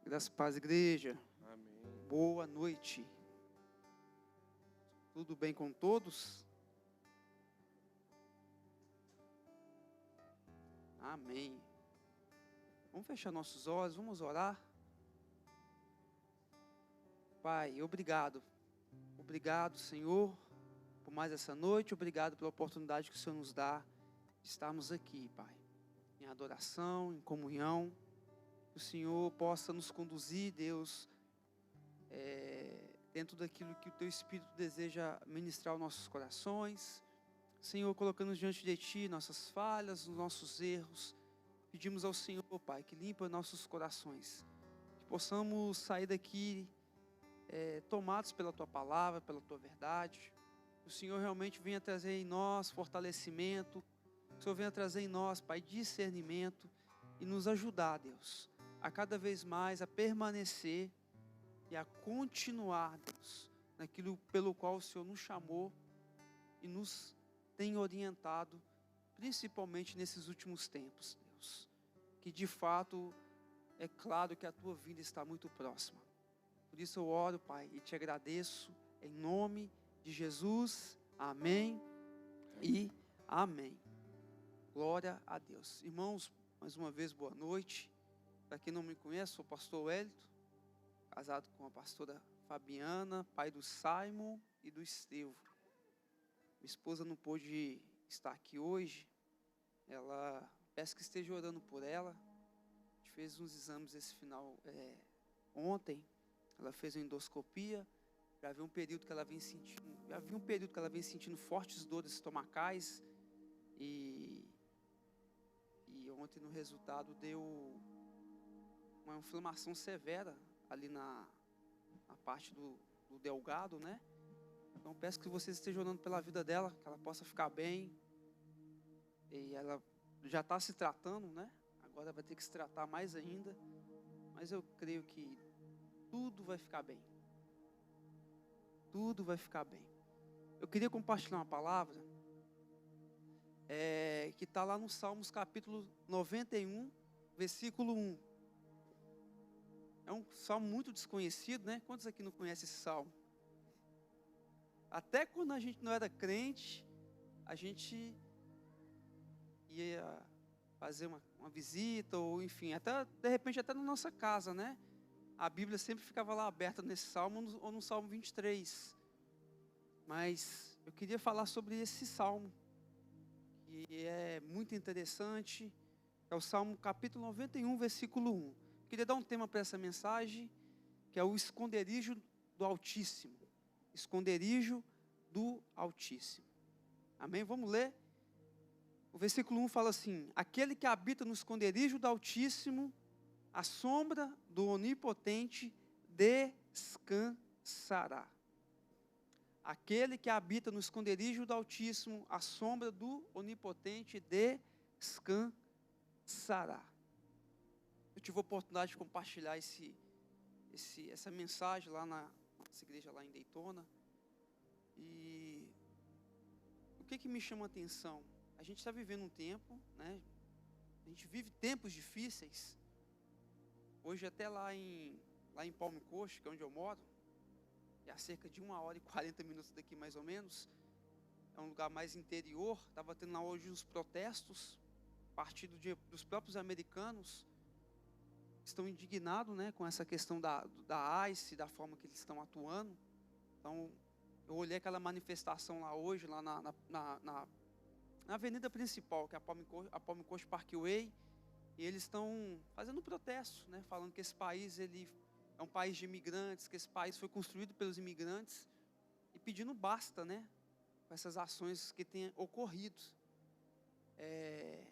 Graças e paz, igreja. Amém. Boa noite. Tudo bem com todos? Amém. Vamos fechar nossos olhos, vamos orar. Pai, obrigado. Obrigado, Senhor, por mais essa noite. Obrigado pela oportunidade que o Senhor nos dá de estarmos aqui, Pai, em adoração, em comunhão. Que o Senhor possa nos conduzir, Deus, dentro daquilo que o Teu Espírito deseja ministrar aos nossos corações. Senhor, colocando diante de Ti nossas falhas, os nossos erros. Pedimos ao Senhor, Pai, que limpa nossos corações. Que possamos sair daqui tomados pela Tua palavra, pela Tua verdade. Que o Senhor realmente venha trazer em nós fortalecimento. Que o Senhor venha trazer em nós, Pai, discernimento. E nos ajudar, Deus, a cada vez mais a permanecer e a continuar, Deus, naquilo pelo qual o Senhor nos chamou e nos tem orientado, principalmente nesses últimos tempos, Deus. Que de fato é claro que a Tua vinda está muito próxima. Por isso eu oro, Pai, e Te agradeço em nome de Jesus. Amém e amém. Glória a Deus. Irmãos, mais uma vez, boa noite. Para quem não me conhece, sou o pastor Wellington, casado com a pastora Fabiana, pai do Simon e do Estevão. Minha esposa não pôde estar aqui hoje. Ela, peço que esteja orando por ela. A gente fez uns exames esse final, ontem. Ela fez uma endoscopia. Já havia um período que ela vem sentindo, fortes dores estomacais. E ontem no resultado deu uma inflamação severa ali na parte do delgado, né? Então peço que vocês estejam orando pela vida dela, que ela possa ficar bem. E ela já está se tratando, né? Agora vai ter que se tratar mais ainda. Mas eu creio que tudo vai ficar bem. Tudo vai ficar bem. Eu queria compartilhar uma palavra que está lá no Salmos capítulo 91, versículo 1. É um salmo muito desconhecido, né? Quantos aqui não conhecem esse salmo? Até quando a gente não era crente, a gente ia fazer uma visita, ou enfim, até de repente até na nossa casa, né? A Bíblia sempre ficava lá aberta nesse salmo ou no Salmo 23. Mas eu queria falar sobre esse salmo, que é muito interessante. É o Salmo capítulo 91, versículo 1. Queria dar um tema para essa mensagem, que é o esconderijo do Altíssimo. Esconderijo do Altíssimo. Amém? Vamos ler? O versículo 1 fala assim: aquele que habita no esconderijo do Altíssimo, a sombra do Onipotente descansará. Aquele que habita no esconderijo do Altíssimo, a sombra do Onipotente descansará. Eu tive a oportunidade de compartilhar essa mensagem lá nessa igreja lá em Daytona. E o que me chama a atenção? A gente está vivendo um tempo, né? A gente vive tempos difíceis. Hoje até lá em Palm Coast, que é onde eu moro, é a cerca de 1h40 daqui mais ou menos. É um lugar mais interior. Estava tendo lá hoje uns protestos, partido dos próprios americanos. Estão indignados, né, com essa questão da ICE, da forma que eles estão atuando. Então, eu olhei aquela manifestação lá hoje, lá na avenida principal, que é a Palm Coast Parkway, e eles estão fazendo um protesto, né, falando que esse país ele é um país de imigrantes, que esse país foi construído pelos imigrantes, e pedindo basta, né, com essas ações que têm ocorrido.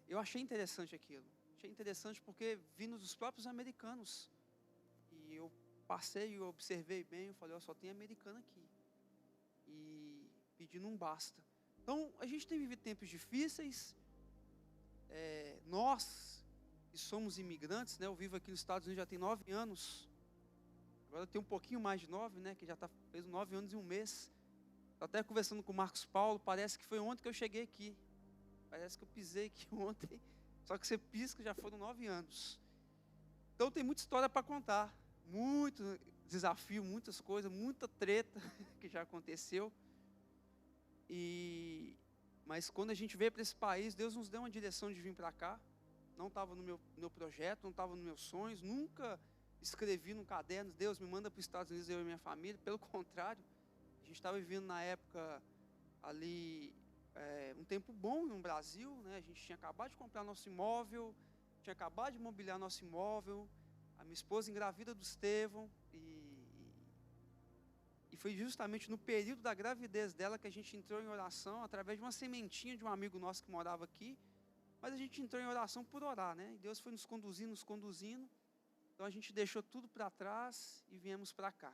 Eu achei interessante aquilo. Achei interessante porque vindo dos próprios americanos. E eu passei e observei bem, eu falei, só tem americano aqui. E pedindo um basta. Então, a gente tem vivido tempos difíceis. Nós, que somos imigrantes, né? Eu vivo aqui nos Estados Unidos já tem 9 anos. Agora eu tenho um pouquinho mais de 9, né? Que já fez 9 anos e um mês. Estou até conversando com o Marcos Paulo, parece que foi ontem que eu cheguei aqui. Parece que eu pisei aqui ontem. Só que você pisca, já foram 9 anos. Então tem muita história para contar. muito desafio, muitas coisas, muita treta que já aconteceu. Mas quando a gente veio para esse país, Deus nos deu uma direção de vir para cá. Não estava no meu projeto, não estava nos meus sonhos, nunca escrevi num caderno, Deus me manda para os Estados Unidos, eu e minha família. Pelo contrário, a gente estava vivendo na época ali, um tempo bom no Brasil, né? A gente tinha acabado de comprar nosso imóvel, tinha acabado de mobiliar nosso imóvel, a minha esposa engravida do Estevão, e foi justamente no período da gravidez dela que a gente entrou em oração, através de uma sementinha de um amigo nosso que morava aqui. Mas a gente entrou em oração por orar, né? E Deus foi nos conduzindo. Então a gente deixou tudo para trás e viemos para cá.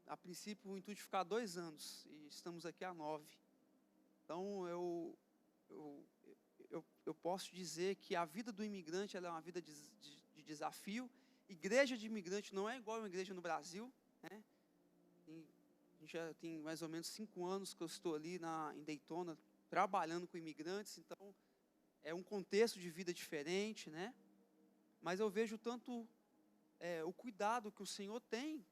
A princípio, o intuito de ficar 2 anos, e estamos aqui há 9. Então eu posso dizer que a vida do imigrante, ela é uma vida de desafio. Igreja de imigrante não é igual uma igreja no Brasil, né? A gente já tem mais ou menos 5 anos que eu estou ali em Daytona, trabalhando com imigrantes, então é um contexto de vida diferente, né? Mas eu vejo tanto o cuidado que o Senhor tem.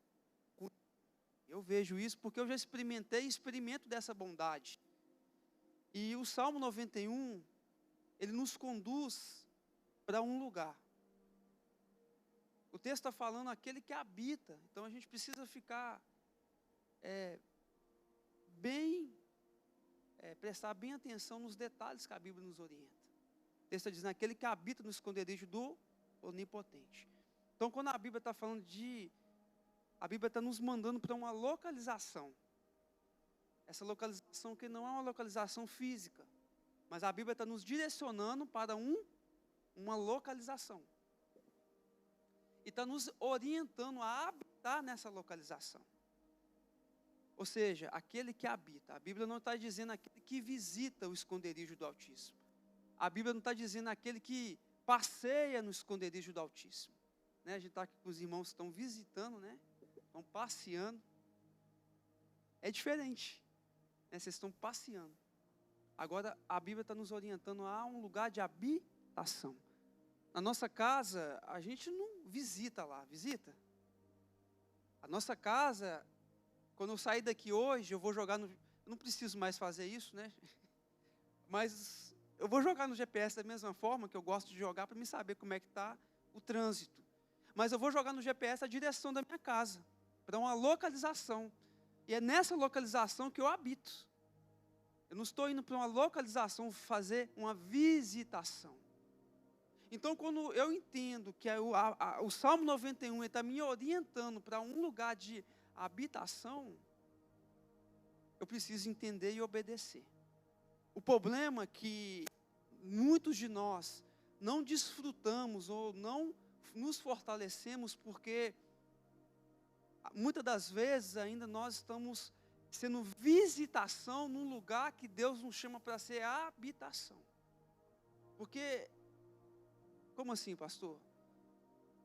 Eu vejo isso porque eu já experimentei e experimento dessa bondade. E o Salmo 91, ele nos conduz para um lugar. O texto está falando aquele que habita. Então a gente precisa ficar prestar bem atenção nos detalhes que a Bíblia nos orienta. O texto está dizendo aquele que habita no esconderijo do Onipotente. Então quando a Bíblia está falando a Bíblia está nos mandando para uma localização. Essa localização que não é uma localização física, mas a Bíblia está nos direcionando para uma localização. E está nos orientando a habitar nessa localização. Ou seja, aquele que habita. A Bíblia não está dizendo aquele que visita o esconderijo do Altíssimo. A Bíblia não está dizendo aquele que passeia no esconderijo do Altíssimo. Né? A gente está aqui com os irmãos que estão visitando, né? Estão passeando. É diferente. Né? Vocês estão passeando. Agora, a Bíblia está nos orientando a um lugar de habitação. Na nossa casa, a gente não visita lá, visita? A nossa casa, quando eu sair daqui hoje, eu vou jogar no... Eu não preciso mais fazer isso, né? Mas eu vou jogar no GPS da mesma forma que eu gosto de jogar para me saber como é que está o trânsito. Mas eu vou jogar no GPS a direção da minha casa, para uma localização. E é nessa localização que eu habito. Eu não estou indo para uma localização fazer uma visitação. Então, quando eu entendo que o Salmo 91 está me orientando para um lugar de habitação, eu preciso entender e obedecer. O problema é que muitos de nós não desfrutamos ou não nos fortalecemos porque muitas das vezes ainda nós estamos sendo visitação num lugar que Deus nos chama para ser habitação. Porque, como assim, pastor?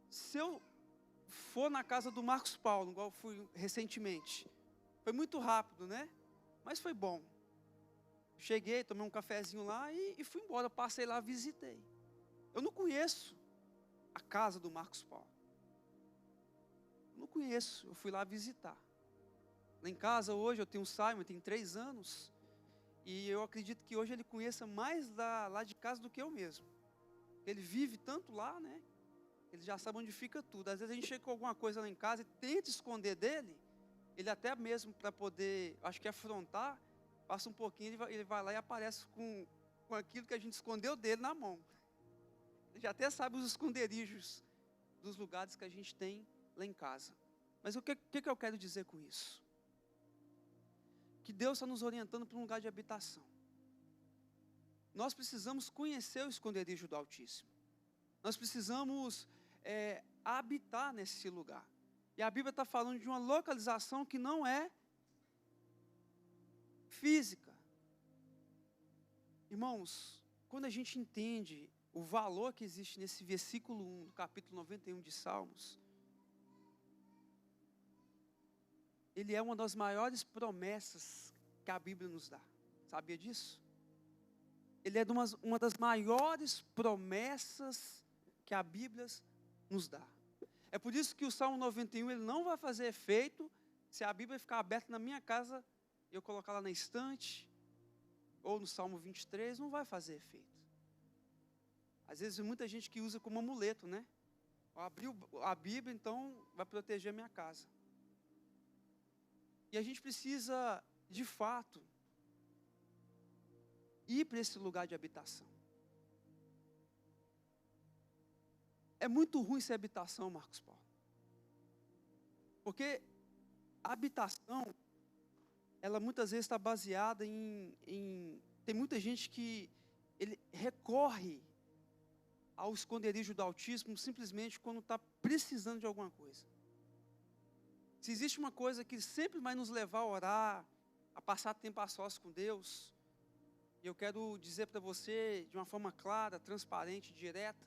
Se eu for na casa do Marcos Paulo, igual eu fui recentemente, foi muito rápido, né? Mas foi bom. Cheguei, tomei um cafezinho lá e fui embora, passei lá, visitei. Eu não conheço a casa do Marcos Paulo. Eu não conheço, eu fui lá visitar. Lá em casa hoje eu tenho um Simon, tem 3 anos, e eu acredito que hoje ele conheça mais lá de casa do que eu mesmo. Ele vive tanto lá, né? Ele já sabe onde fica tudo. Às vezes a gente chega com alguma coisa lá em casa e tenta esconder dele, ele até mesmo para poder, acho que afrontar, passa um pouquinho, ele vai lá e aparece com aquilo que a gente escondeu dele na mão. Ele já até sabe os esconderijos dos lugares que a gente tem lá em casa. Mas o que eu quero dizer com isso? Que Deus está nos orientando para um lugar de habitação. Nós precisamos conhecer o esconderijo do Altíssimo. Nós precisamos habitar nesse lugar. E a Bíblia está falando de uma localização que não é física. Irmãos, quando a gente entende o valor que existe nesse versículo 1 do capítulo 91 de Salmos, ele é uma das maiores promessas que a Bíblia nos dá. Sabia disso? Ele é uma das maiores promessas que a Bíblia nos dá. É por isso que o Salmo 91 ele não vai fazer efeito se a Bíblia ficar aberta na minha casa e eu colocar lá na estante, ou no Salmo 23, não vai fazer efeito. Às vezes muita gente que usa como amuleto, né? Eu abri a Bíblia, então vai proteger a minha casa. E a gente precisa, de fato, ir para esse lugar de habitação. É muito ruim ser habitação, Marcos Paulo. Porque a habitação, ela muitas vezes está baseada tem muita gente que ele recorre ao esconderijo do Altíssimo simplesmente quando está precisando de alguma coisa. Se existe uma coisa que sempre vai nos levar a orar, a passar tempo a sós com Deus, e eu quero dizer para você de uma forma clara, transparente, direta,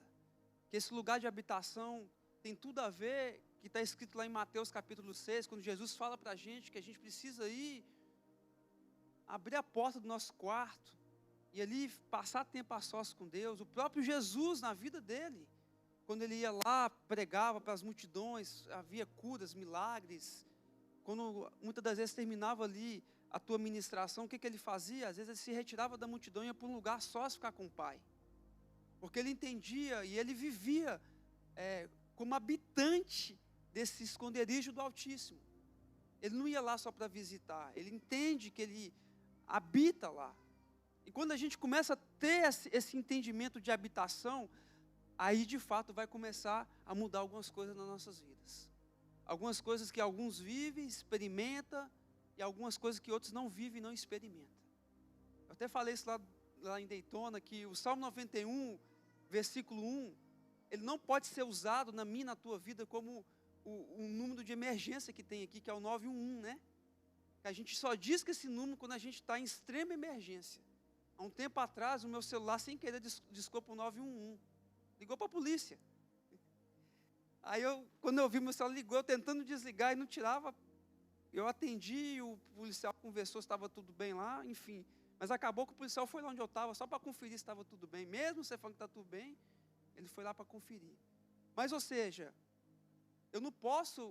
que esse lugar de habitação tem tudo a ver, que está escrito lá em Mateus capítulo 6, quando Jesus fala para a gente que a gente precisa ir, abrir a porta do nosso quarto, e ali passar tempo a sós com Deus. O próprio Jesus, na vida dele, quando ele ia lá, pregava para as multidões, havia curas, milagres. Quando muitas das vezes terminava ali a tua ministração, o que ele fazia? Às vezes ele se retirava da multidão e ia para um lugar só ficar com o Pai. Porque ele entendia e ele vivia como habitante desse esconderijo do Altíssimo. Ele não ia lá só para visitar, ele entende que ele habita lá. E quando a gente começa a ter esse entendimento de habitação, aí de fato vai começar a mudar algumas coisas nas nossas vidas. Algumas coisas que alguns vivem, experimentam, e algumas coisas que outros não vivem e não experimentam. Eu até falei isso lá em Daytona, que o Salmo 91, versículo 1, ele não pode ser usado na minha e na tua vida como o número de emergência que tem aqui, que é o 911, né? A gente só diz que esse número quando a gente está em extrema emergência. Há um tempo atrás, o meu celular, sem querer, discou para o 911. Ligou para a polícia. Aí, quando eu vi meu celular, ligou, eu tentando desligar e não tirava. Eu atendi, o policial conversou se estava tudo bem lá, enfim. Mas acabou que o policial foi lá onde eu estava, só para conferir se estava tudo bem. Mesmo você falando que está tudo bem, ele foi lá para conferir. Mas, ou seja, eu não posso,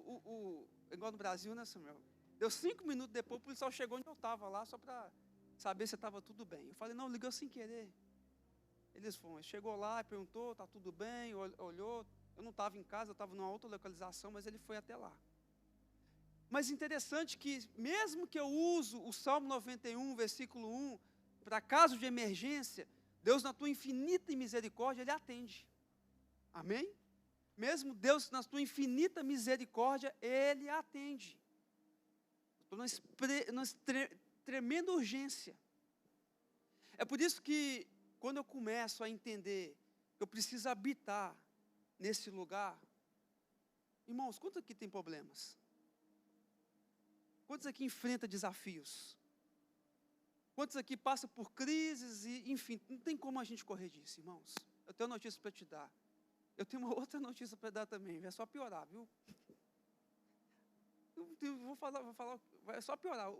igual no Brasil, né, Samuel? Deu 5 minutos depois, o policial chegou onde eu estava lá, só para saber se estava tudo bem. Eu falei, não, ligou sem querer. Eles foram, chegou lá, perguntou, está tudo bem, olhou. Eu não estava em casa, eu estava numa outra localização, mas ele foi até lá. Mas interessante que, mesmo que eu uso o Salmo 91, versículo 1, para caso de emergência, Deus, na tua infinita misericórdia, Ele atende. Amém? Mesmo Deus, na tua infinita misericórdia, Ele atende. Estou numa tremenda urgência. É por isso que, quando eu começo a entender que eu preciso habitar nesse lugar, irmãos, quantos aqui tem problemas? Quantos aqui enfrentam desafios? Quantos aqui passam por crises e, enfim, não tem como a gente correr disso, irmãos. Eu tenho uma notícia para te dar. Eu tenho uma outra notícia para dar também, é só piorar, viu? Eu vou falar, vai só piorar.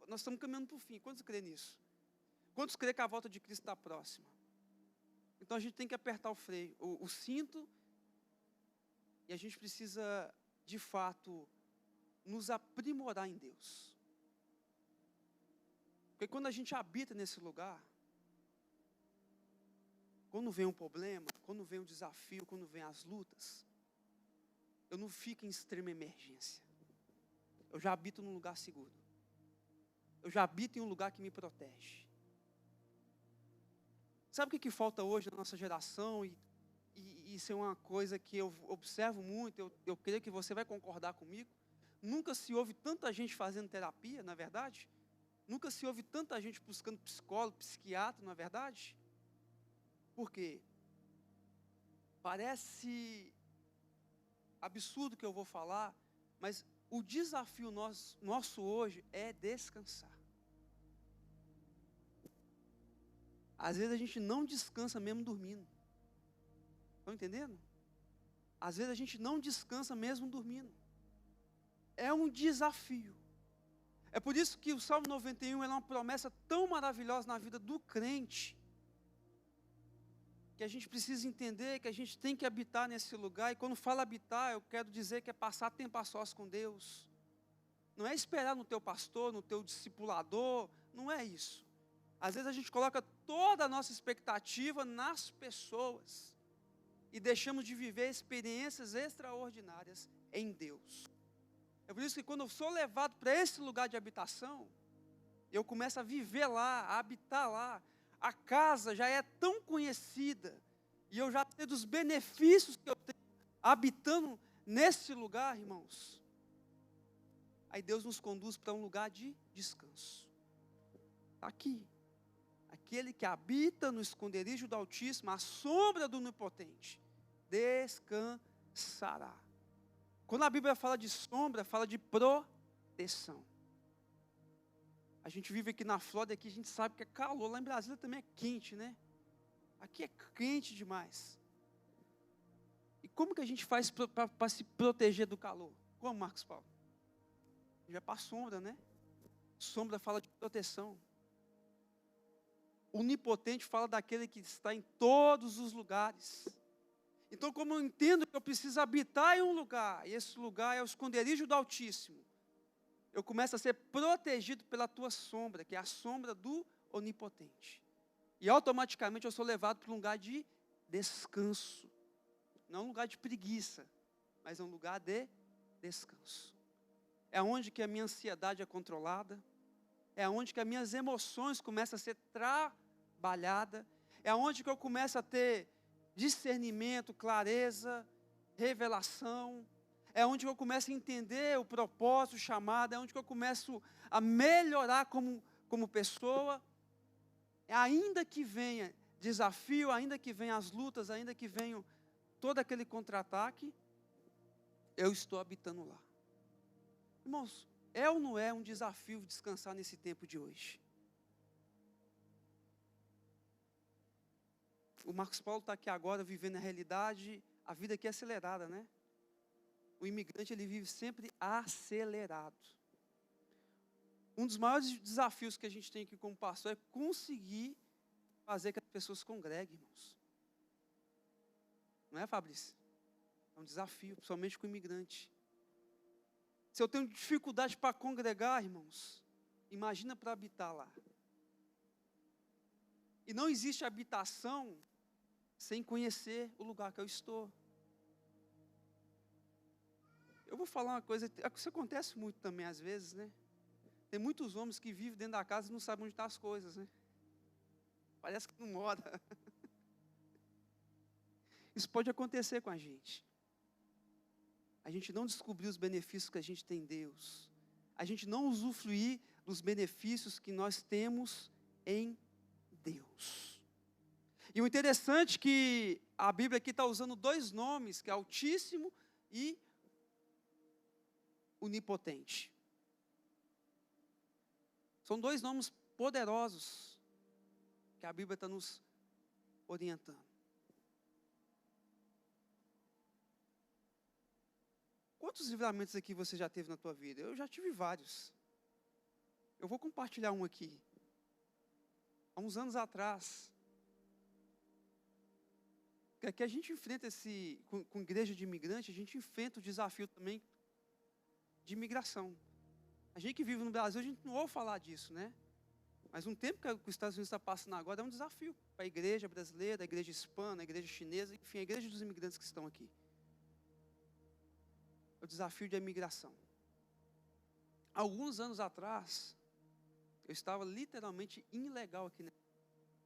Nós estamos caminhando para o fim. Quantos creem nisso? Quantos creem que a volta de Cristo está próxima? Então a gente tem que apertar o freio, o cinto, e a gente precisa, de fato, nos aprimorar em Deus. Porque quando a gente habita nesse lugar, quando vem um problema, quando vem um desafio, quando vem as lutas, eu não fico em extrema emergência. Eu já habito num lugar seguro. Eu já habito em um lugar que me protege. Sabe o que falta hoje na nossa geração? E isso é uma coisa que eu observo muito, eu creio que você vai concordar comigo. Nunca se ouve tanta gente fazendo terapia, não é verdade? Nunca se ouve tanta gente buscando psicólogo, psiquiatra, não é verdade? Por quê? Parece absurdo que eu vou falar, mas o desafio nosso hoje é descansar. Às vezes a gente não descansa mesmo dormindo. Estão entendendo? Às vezes a gente não descansa mesmo dormindo. É um desafio. É por isso que o Salmo 91 é uma promessa tão maravilhosa na vida do crente. que a gente precisa entender que a gente tem que habitar nesse lugar. E quando falo habitar, eu quero dizer que é passar tempo a sós com Deus. Não é esperar no teu pastor, no teu discipulador, não é isso. Às vezes a gente coloca toda a nossa expectativa nas pessoas e deixamos de viver experiências extraordinárias em Deus. É por isso que quando eu sou levado para esse lugar de habitação, eu começo a viver lá, a habitar lá. A casa já é tão conhecida e eu já sei dos benefícios que eu tenho habitando nesse lugar, irmãos. Aí Deus nos conduz para um lugar de descanso. Aqui. Aquele que habita no esconderijo do Altíssimo, à sombra do Onipotente, descansará. Quando a Bíblia fala de sombra, fala de proteção. A gente vive aqui na Flórida, aqui a gente sabe que é calor, lá em Brasília também é quente, né? Aqui é quente demais. E como que a gente faz para se proteger do calor? Como, Marcos Paulo? A gente vai para a sombra, né? Sombra fala de proteção. O Onipotente fala daquele que está em todos os lugares. Então, como eu entendo que eu preciso habitar em um lugar, e esse lugar é o esconderijo do Altíssimo, eu começo a ser protegido pela tua sombra, que é a sombra do Onipotente. E automaticamente eu sou levado para um lugar de descanso. Não um lugar de preguiça, mas é um lugar de descanso. É onde que a minha ansiedade é controlada. É onde que as minhas emoções começam a ser trabalhadas. É onde que eu começo a ter discernimento, clareza, revelação. É onde eu começo a entender o propósito, o chamado. É onde que eu começo a melhorar como pessoa. Ainda que venha desafio, ainda que venha as lutas, ainda que venha todo aquele contra-ataque, eu estou habitando lá. Irmãos, é ou não é um desafio descansar nesse tempo de hoje? O Marcos Paulo está aqui agora vivendo a realidade, a vida aqui é acelerada, né? O imigrante, ele vive sempre acelerado. Um dos maiores desafios que a gente tem aqui como pastor é conseguir fazer que as pessoas congreguem, irmãos. Não é, Fabrício? É um desafio, principalmente com o imigrante. Se eu tenho dificuldade para congregar, irmãos, imagina para habitar lá. E não existe habitação sem conhecer o lugar que eu estou. Eu vou falar uma coisa, isso acontece muito também às vezes, né? Tem muitos homens que vivem dentro da casa e não sabem onde estão as coisas, né? Parece que não mora. Isso pode acontecer com a gente. A gente não descobrir os benefícios que a gente tem em Deus. A gente não usufruir dos benefícios que nós temos em Deus. E o interessante é que a Bíblia aqui está usando dois nomes, que é Altíssimo e Onipotente. São dois nomes poderosos que a Bíblia está nos orientando. Quantos livramentos aqui você já teve na tua vida? Eu já tive vários. Eu vou compartilhar um aqui. Há uns anos atrás, que a gente enfrenta com igreja de imigrante, a gente enfrenta o desafio também de imigração. A gente que vive no Brasil, a gente não ouve falar disso, né? Mas um tempo que os Estados Unidos está passando agora é um desafio para a igreja brasileira, a igreja hispana, a igreja chinesa, enfim, a igreja dos imigrantes que estão aqui. É o desafio de imigração. Alguns anos atrás, eu estava literalmente ilegal aqui, né?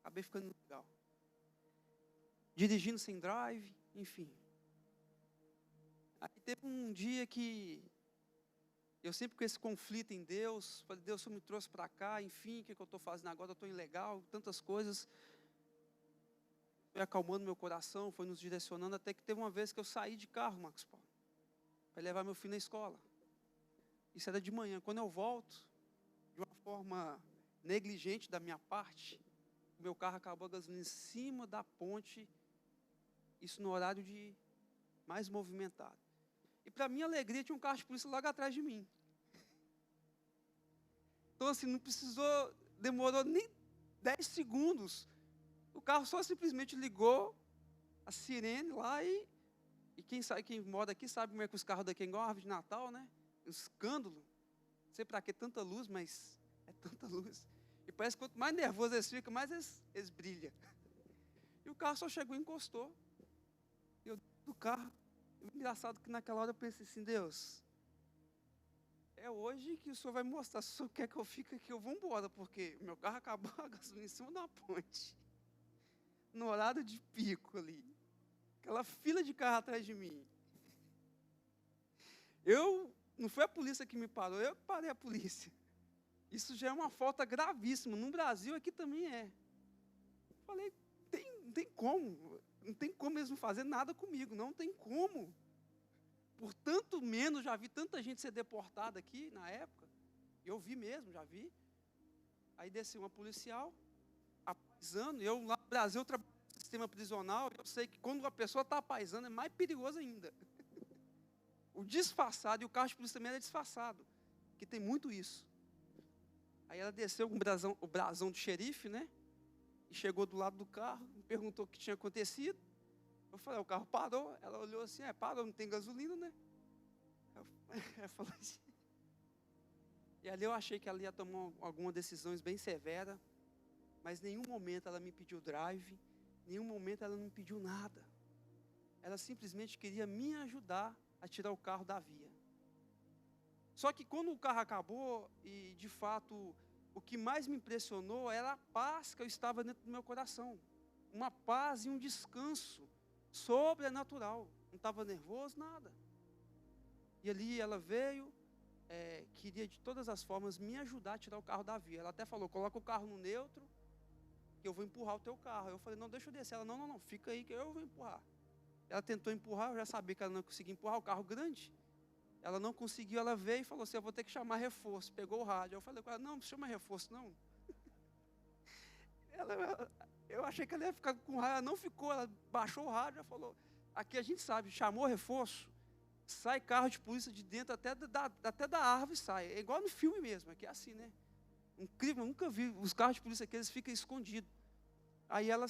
Acabei ficando ilegal. Dirigindo sem drive, enfim. Aí teve um dia que eu sempre com esse conflito em Deus, falei, Deus, o Senhor me trouxe para cá, enfim, o que eu estou fazendo agora? Eu estou ilegal, tantas coisas. Foi acalmando meu coração, foi nos direcionando, até que teve uma vez que eu saí de carro, Marcos Paulo, para levar meu filho na escola. Isso era de manhã. Quando eu volto, de uma forma negligente da minha parte, o meu carro acabou a gasolina em cima da ponte, isso no horário de mais movimentado. E para minha alegria, tinha um carro de polícia logo atrás de mim. Então assim, demorou nem 10 segundos. O carro só simplesmente ligou, a sirene lá e quem mora aqui sabe como é que os carros daqui é igual a árvore de Natal, né? Um escândalo. Não sei para que tanta luz, mas é tanta luz. E parece que quanto mais nervoso eles ficam, mais eles brilham. E o carro só chegou e encostou. Eu do carro. Engraçado que naquela hora eu pensei assim, Deus, é hoje que o Senhor vai mostrar. Se o Senhor quer que eu fique aqui, eu vou embora, porque meu carro acabou a gasolina em cima de uma ponte. No horário de pico ali. Aquela fila de carro atrás de mim. Não foi a polícia que me parou, eu que parei a polícia. Isso já é uma falta gravíssima. No Brasil, aqui também é. Falei, não tem como. Não tem como mesmo fazer nada comigo. Não tem como. Por tanto menos, já vi tanta gente ser deportada aqui na época. Eu vi mesmo, já vi. Aí desceu uma policial, apaisando. Eu lá no Brasil, eu trabalho no sistema prisional. Eu sei que quando a pessoa está apaisando, é mais perigoso ainda. O disfarçado, e o carro de polícia também era disfarçado. Que tem muito isso. Aí ela desceu com o brasão do xerife, né? E chegou do lado do carro, me perguntou o que tinha acontecido. Eu falei, o carro parou. Ela olhou assim, parou, não tem gasolina, né? Eu falei assim. E ali eu achei que ela ia tomar algumas decisões bem severas, mas em nenhum momento ela me pediu drive, em nenhum momento ela não me pediu nada. Ela simplesmente queria me ajudar a tirar o carro da via. Só que quando o carro acabou, e de fato, o que mais me impressionou era a paz que eu estava dentro do meu coração. Uma paz e um descanso sobrenatural. Não estava nervoso, nada. E ali ela veio, queria de todas as formas me ajudar a tirar o carro da via. Ela até falou, coloca o carro no neutro, que eu vou empurrar o teu carro. Eu falei, não, deixa eu descer. Ela, não, fica aí que eu vou empurrar. Ela tentou empurrar, eu já sabia que ela não conseguia empurrar, o carro grande. Ela não conseguiu, ela veio e falou assim, eu vou ter que chamar reforço. Pegou o rádio. Eu falei com ela, não chama reforço, não. Eu achei que ela ia ficar com raiva, ela não ficou, ela baixou o rádio e falou, aqui a gente sabe, chamou reforço, sai carro de polícia de dentro, até da árvore sai. É igual no filme mesmo, aqui é assim, né? Incrível, eu nunca vi os carros de polícia que eles ficam escondidos. Aí ela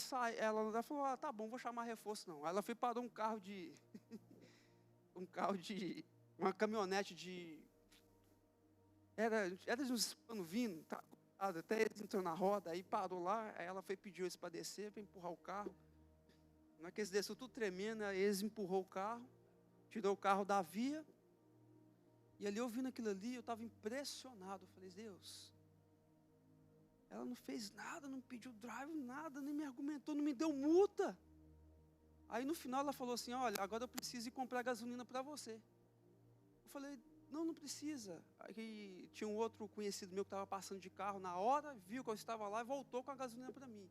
falou, tá bom, vou chamar reforço não. Aí ela foi parou um carro de uma caminhonete era de uns hispanos vindo, tá, até eles entrou na roda, aí parou lá, aí ela foi pedir eles para descer, para empurrar o carro. Na hora que eles desceram tudo tremendo, aí eles empurrou o carro, tirou o carro da via, e ali eu vendo aquilo ali, eu estava impressionado. Eu falei, Deus, ela não fez nada, não pediu drive, nada, nem me argumentou, não me deu multa. Aí no final ela falou assim, olha, agora eu preciso ir comprar gasolina para você. Eu falei, não precisa. Aí tinha um outro conhecido meu que estava passando de carro na hora, viu que eu estava lá e voltou com a gasolina para mim.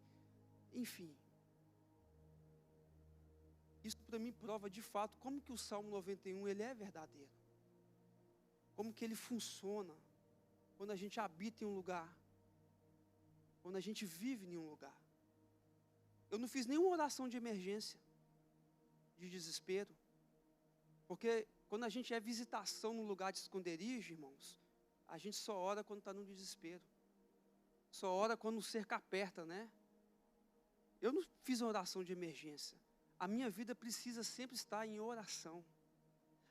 Enfim. Isso para mim prova de fato como que o Salmo 91 ele é verdadeiro. Como que ele funciona quando a gente habita em um lugar. Quando a gente vive em um lugar. Eu não fiz nenhuma oração de emergência, de desespero. Porque quando a gente é visitação no lugar de esconderijo, irmãos, a gente só ora quando está no desespero. Só ora quando o cerco aperta, né? Eu não fiz uma oração de emergência. A minha vida precisa sempre estar em oração.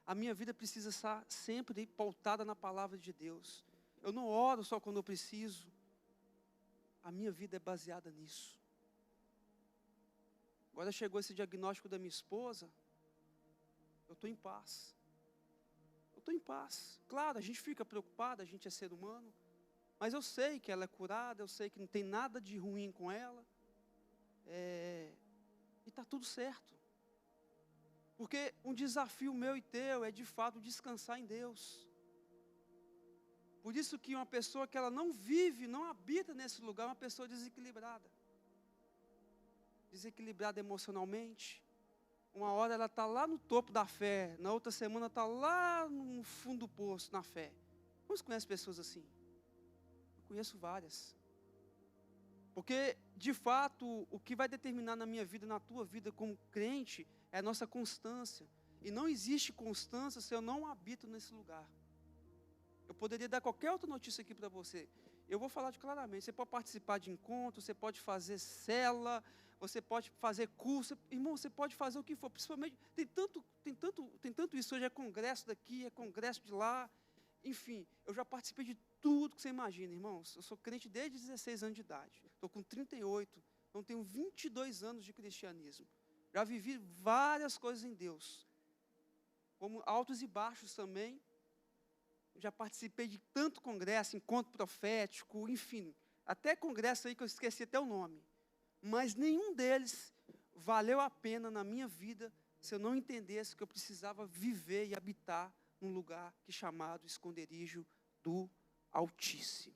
A minha vida precisa estar sempre pautada na palavra de Deus. Eu não oro só quando eu preciso. A minha vida é baseada nisso. Agora chegou esse diagnóstico da minha esposa, eu estou em paz. Eu estou em paz. Claro, a gente fica preocupado, a gente é ser humano, mas eu sei que ela é curada, eu sei que não tem nada de ruim com ela, e está tudo certo. Porque um desafio meu e teu é de fato descansar em Deus. Por isso que uma pessoa que ela não vive, não habita nesse lugar, é uma pessoa desequilibrada. Desequilibrada emocionalmente. Uma hora ela está lá no topo da fé, na outra semana está lá no fundo do poço, na fé. Você conhece pessoas assim? Eu conheço várias. Porque, de fato, o que vai determinar na minha vida, na tua vida como crente, é a nossa constância. E não existe constância se eu não habito nesse lugar. Eu poderia dar qualquer outra notícia aqui para você. Eu vou falar claramente, você pode participar de encontros, você pode fazer cela, você pode fazer curso, irmão, você pode fazer o que for, principalmente, tem tanto isso, hoje é congresso daqui, é congresso de lá, enfim, eu já participei de tudo que você imagina, irmãos, eu sou crente desde 16 anos de idade, estou com 38, então tenho 22 anos de cristianismo, já vivi várias coisas em Deus, como altos e baixos também, já participei de tanto congresso, encontro profético, enfim, até congresso aí que eu esqueci até o nome, mas nenhum deles valeu a pena na minha vida se eu não entendesse que eu precisava viver e habitar num lugar que é chamado esconderijo do Altíssimo.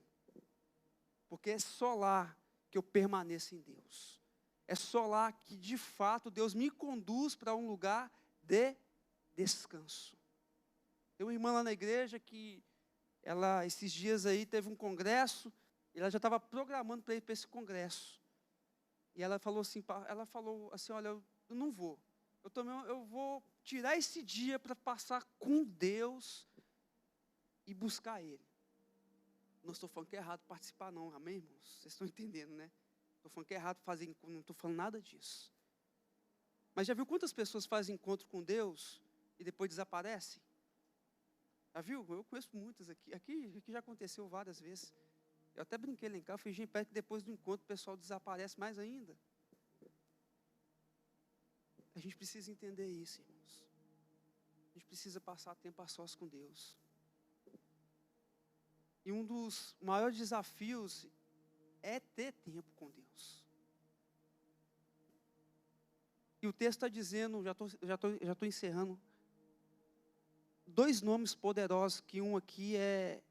Porque é só lá que eu permaneço em Deus. É só lá que, de fato, Deus me conduz para um lugar de descanso. Tem uma irmã lá na igreja que, ela, esses dias aí, teve um congresso, e ela já estava programando para ir para esse congresso. E ela falou assim, olha, eu não vou. Eu vou tirar esse dia para passar com Deus e buscar Ele. Não estou falando que é errado participar não, amém, irmãos? Vocês estão entendendo, né? Estou falando que é errado fazer, não estou falando nada disso. Mas já viu quantas pessoas fazem encontro com Deus e depois desaparecem? Já viu? Eu conheço muitas aqui. Aqui já aconteceu várias vezes. Eu até brinquei lá em casa, fingi perto que depois do encontro o pessoal desaparece mais ainda. A gente precisa entender isso, irmãos. A gente precisa passar tempo a sós com Deus. E um dos maiores desafios é ter tempo com Deus. E o texto está dizendo, já estou encerrando, 2 nomes poderosos, que um aqui é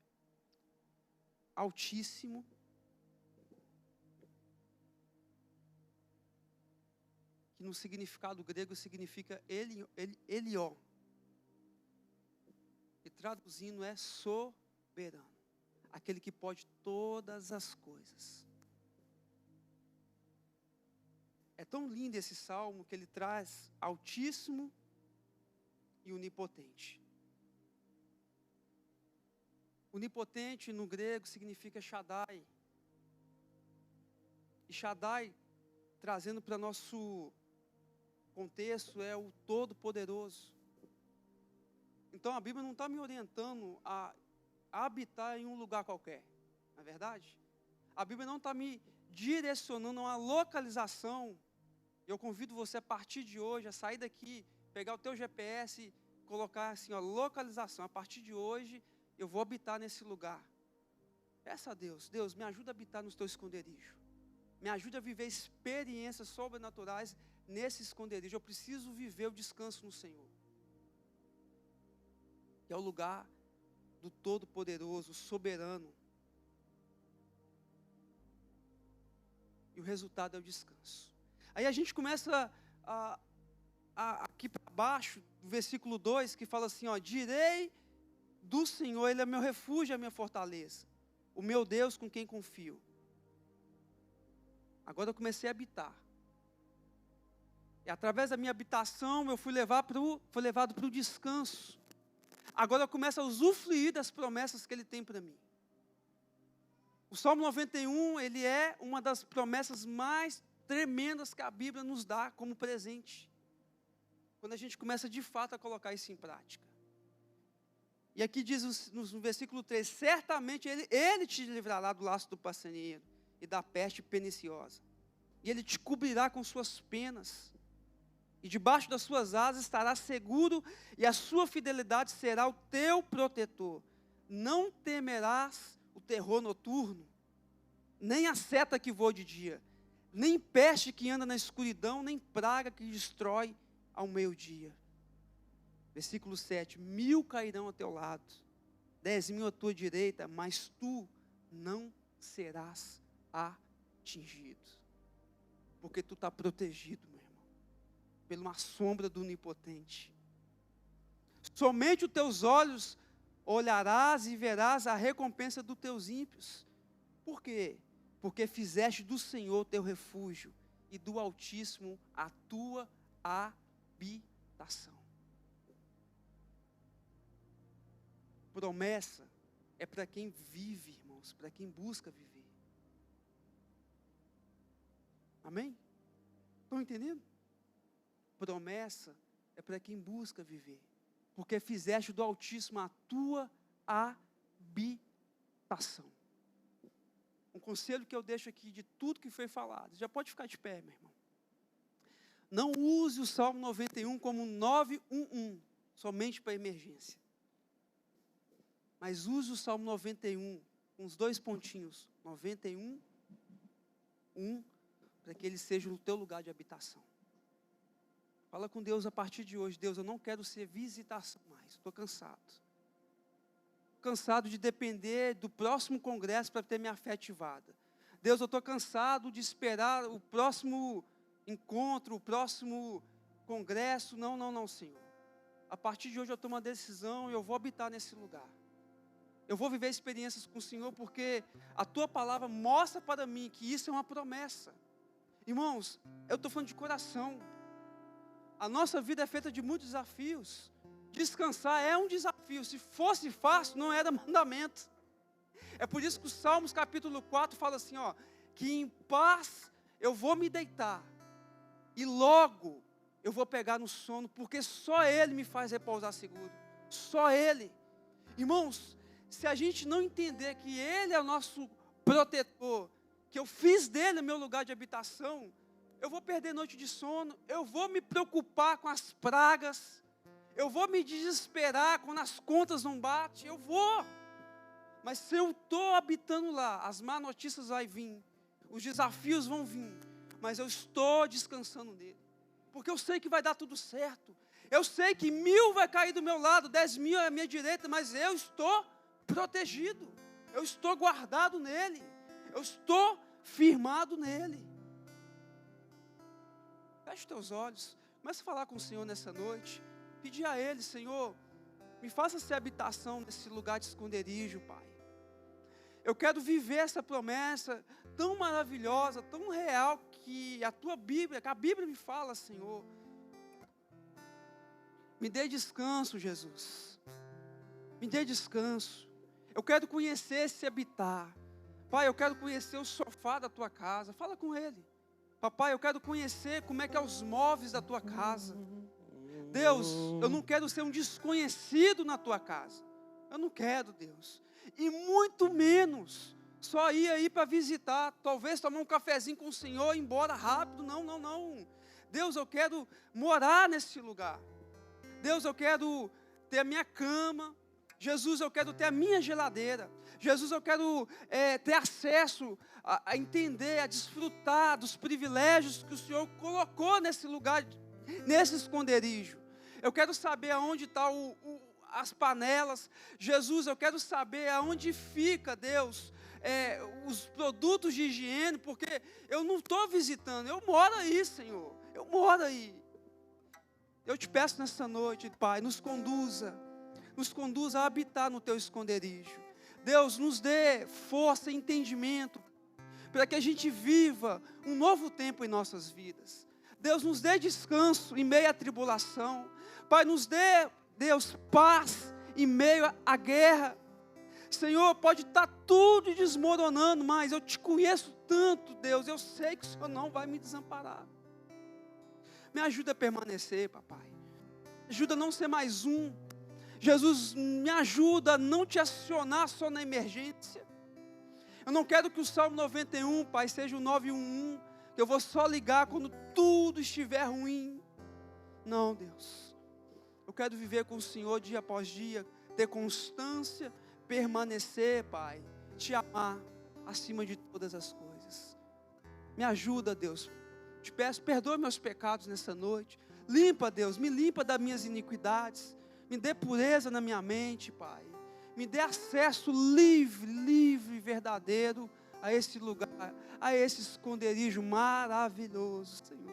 Altíssimo, que no significado grego significa Elió, e traduzindo é soberano, aquele que pode todas as coisas. É tão lindo esse salmo que ele traz Altíssimo e Onipotente. Onipotente no grego significa Shaddai. E Shaddai, trazendo para nosso contexto, é o Todo-Poderoso. Então a Bíblia não está me orientando a habitar em um lugar qualquer, não é verdade? A Bíblia não está me direcionando a uma localização. Eu convido você a partir de hoje a sair daqui, pegar o teu GPS e colocar assim, ó, localização. A partir de hoje eu vou habitar nesse lugar. Peça a Deus, Deus, me ajuda a habitar no teu esconderijo. Me ajude a viver experiências sobrenaturais nesse esconderijo. Eu preciso viver o descanso no Senhor. Que é o lugar do Todo-Poderoso, soberano. E o resultado é o descanso. Aí a gente começa aqui para baixo, do versículo 2, que fala assim, ó, direi do Senhor, Ele é meu refúgio, a minha fortaleza, o meu Deus com quem confio. Agora eu comecei a habitar. E através da minha habitação eu fui levado para o descanso. Agora eu começo a usufruir das promessas que Ele tem para mim. O Salmo 91, ele é uma das promessas mais tremendas que a Bíblia nos dá como presente. Quando a gente começa de fato a colocar isso em prática. E aqui diz no versículo 3, certamente ele te livrará do laço do passarinheiro e da peste perniciosa. E Ele te cobrirá com suas penas. E debaixo das suas asas estará seguro, e a sua fidelidade será o teu protetor. Não temerás o terror noturno, nem a seta que voa de dia, nem peste que anda na escuridão, nem praga que destrói ao meio-dia. Versículo 7, 1000 cairão ao teu lado, 10.000 à tua direita, mas tu não serás atingido. Porque tu está protegido, meu irmão, por uma sombra do Onipotente. Somente os teus olhos olharás e verás a recompensa dos teus ímpios. Por quê? Porque fizeste do Senhor teu refúgio e do Altíssimo a tua habitação. Promessa é para quem vive, irmãos, para quem busca viver. Amém? Estão entendendo? Promessa é para quem busca viver. Porque fizeste do Altíssimo a tua habitação. Um conselho que eu deixo aqui de tudo que foi falado. Já pode ficar de pé, meu irmão. Não use o Salmo 91 como 911, somente para emergência. Mas use o Salmo 91, com os 2 pontinhos, 91, 1, para que ele seja o teu lugar de habitação. Fala com Deus a partir de hoje. Deus, eu não quero ser visitação mais, estou cansado. Cansado de depender do próximo congresso para ter minha fé ativada. Deus, eu estou cansado de esperar o próximo encontro, o próximo congresso. Não, Senhor. A partir de hoje eu tomo uma decisão e eu vou habitar nesse lugar. Eu vou viver experiências com o Senhor, porque a tua palavra mostra para mim que isso é uma promessa. Irmãos, eu estou falando de coração. A nossa vida é feita de muitos desafios. Descansar é um desafio. Se fosse fácil, não era mandamento. É por isso que o Salmos capítulo 4 fala assim, que em paz eu vou me deitar e logo eu vou pegar no sono, porque só Ele me faz repousar seguro. Só Ele. Irmãos, se a gente não entender que Ele é o nosso protetor, que eu fiz dele o meu lugar de habitação, eu vou perder noite de sono, eu vou me preocupar com as pragas, eu vou me desesperar quando as contas não batem, eu vou. Mas se eu estou habitando lá, as más notícias vão vir, os desafios vão vir, mas eu estou descansando nele, porque eu sei que vai dar tudo certo. Eu sei que 1000 vai cair do meu lado, 10.000 à minha direita, mas eu estou protegido, eu estou guardado nele, eu estou firmado nele. Feche os teus olhos, comece a falar com o Senhor nessa noite, pedir a Ele, Senhor, me faça ser habitação nesse lugar de esconderijo, Pai. Eu quero viver essa promessa tão maravilhosa, tão real, que a tua Bíblia, que a Bíblia me fala, Senhor. Me dê descanso, Jesus. Me dê descanso. Eu quero conhecer esse habitar. Pai, eu quero conhecer o sofá da tua casa. Fala com Ele. Papai, eu quero conhecer como é que é os móveis da tua casa. Deus, eu não quero ser um desconhecido na tua casa. Eu não quero, Deus. E muito menos só ir aí para visitar, talvez tomar um cafezinho com o Senhor e ir embora rápido. Não. Deus, eu quero morar nesse lugar. Deus, eu quero ter a minha cama. Jesus, eu quero ter a minha geladeira. Jesus, eu quero ter acesso a entender, a desfrutar dos privilégios que o Senhor colocou nesse lugar, nesse esconderijo. Eu quero saber aonde estão as panelas. Jesus, eu quero saber aonde fica, Deus, os produtos de higiene, porque eu não estou visitando, eu moro aí, Senhor. Eu moro aí. Eu te peço nessa noite, Pai, nos conduza a habitar no teu esconderijo. Deus, nos dê força e entendimento, para que a gente viva um novo tempo em nossas vidas. Deus, nos dê descanso em meio à tribulação. Pai, nos dê, Deus, paz em meio à guerra. Senhor, pode estar tudo desmoronando, mas eu te conheço tanto, Deus, eu sei que o Senhor não vai me desamparar. Me ajuda a permanecer, papai. Me ajuda a não ser mais um. Jesus, me ajuda a não te acionar só na emergência. Eu não quero que o Salmo 91, Pai, seja o 911, que eu vou só ligar quando tudo estiver ruim. Não, Deus. Eu quero viver com o Senhor dia após dia, ter constância, permanecer, Pai, te amar acima de todas as coisas. Me ajuda, Deus. Te peço, perdoa meus pecados nessa noite. Limpa, Deus, me limpa das minhas iniquidades. Me dê pureza na minha mente, Pai. Me dê acesso livre, verdadeiro a esse lugar, a esse esconderijo maravilhoso, Senhor.